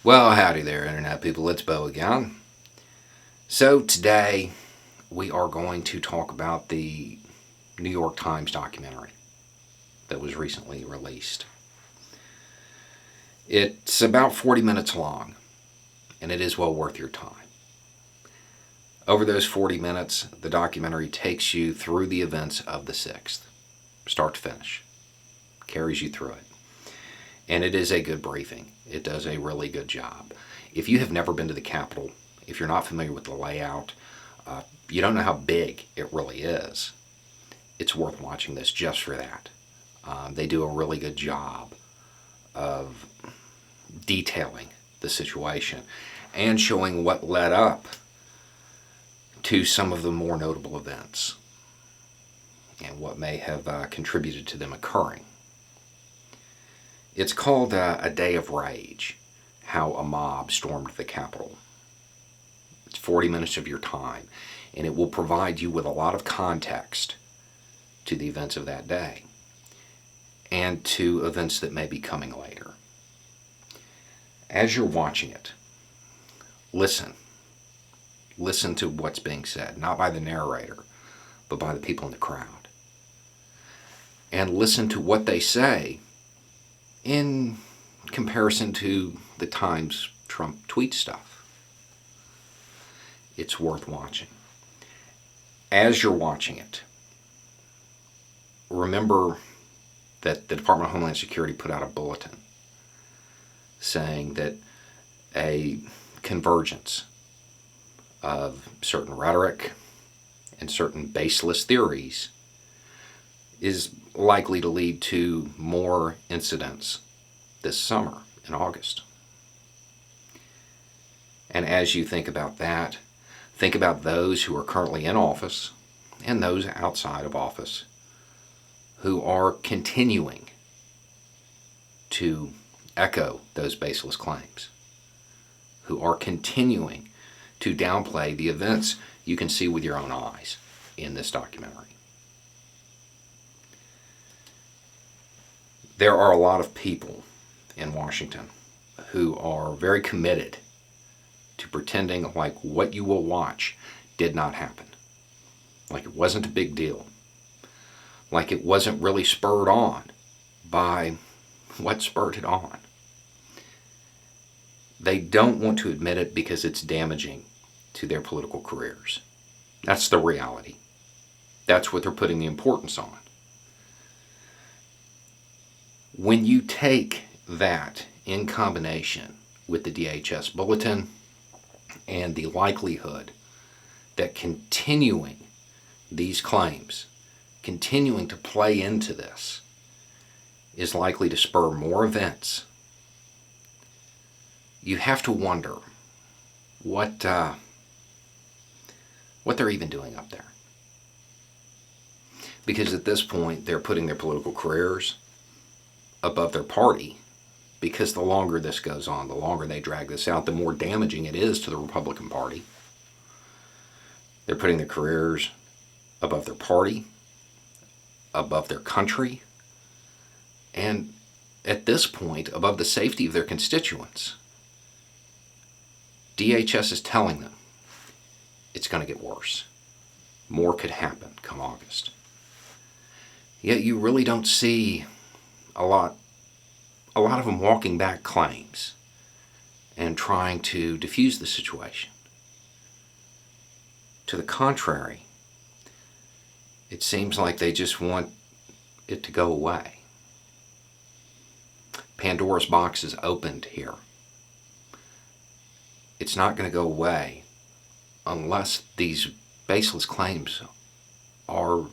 Well, howdy there, Internet people. It's Bo again. So, today we are going to talk about the New York Times documentary that was recently released. It's about 40 minutes long, and it is well worth your time. Over those 40 minutes, the documentary takes you through the events of the 6th, start to finish, carries you through it. And it is a good briefing. It does a really good job. If you have never been to the Capitol, if you're not familiar with the layout, you don't know how big it really is, it's worth watching this just for that. They do a really good job of detailing the situation and showing what led up to some of the more notable events and what may have contributed to them occurring. It's called A Day of Rage, How a Mob Stormed the Capitol. It's 40 minutes of your time, and it will provide you with a lot of context to the events of that day and to events that may be coming later. As you're watching it, listen. Listen to what's being said, not by the narrator, but by the people in the crowd. And listen to what they say in comparison to the Times Trump tweet stuff. It's worth watching. As you're watching it, remember that the Department of Homeland Security put out a bulletin saying that a convergence of certain rhetoric and certain baseless theories is likely to lead to more incidents this summer in August. And as you think about that, think about those who are currently in office and those outside of office who are continuing to echo those baseless claims, who are continuing to downplay the events you can see with your own eyes in this documentary. There are a lot of people in Washington who are very committed to pretending like what you will watch did not happen, like it wasn't a big deal, like it wasn't really spurred on by what spurred it on. They don't want to admit it because it's damaging to their political careers. That's the reality. That's what they're putting the importance on. When you take that in combination with the DHS bulletin and the likelihood that continuing these claims, continuing to play into this, is likely to spur more events, you have to wonder what they're even doing up there. Because at this point, they're putting their political careers above their party, because the longer this goes on, the longer they drag this out, the more damaging it is to the Republican Party. They're putting their careers above their party, above their country, and at this point, above the safety of their constituents. DHS is telling them it's going to get worse. More could happen come August. Yet you really don't see a lot of them walking back claims and trying to diffuse the situation. To the contrary, it seems like they just want it to go away. Pandora's box is opened here. It's not going to go away unless these baseless claims are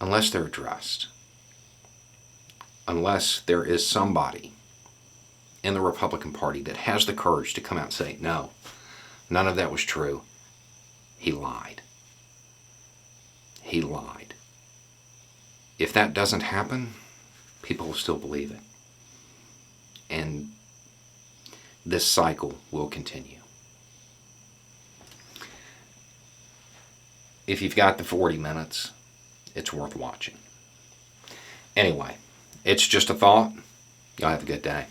unless they're addressed, unless there is somebody in the Republican Party that has the courage to come out and say, no, none of that was true. He lied. He lied. If that doesn't happen, people will still believe it. And this cycle will continue. If you've got the 40 minutes, it's worth watching. Anyway, It's just a thought. Y'all have a good day.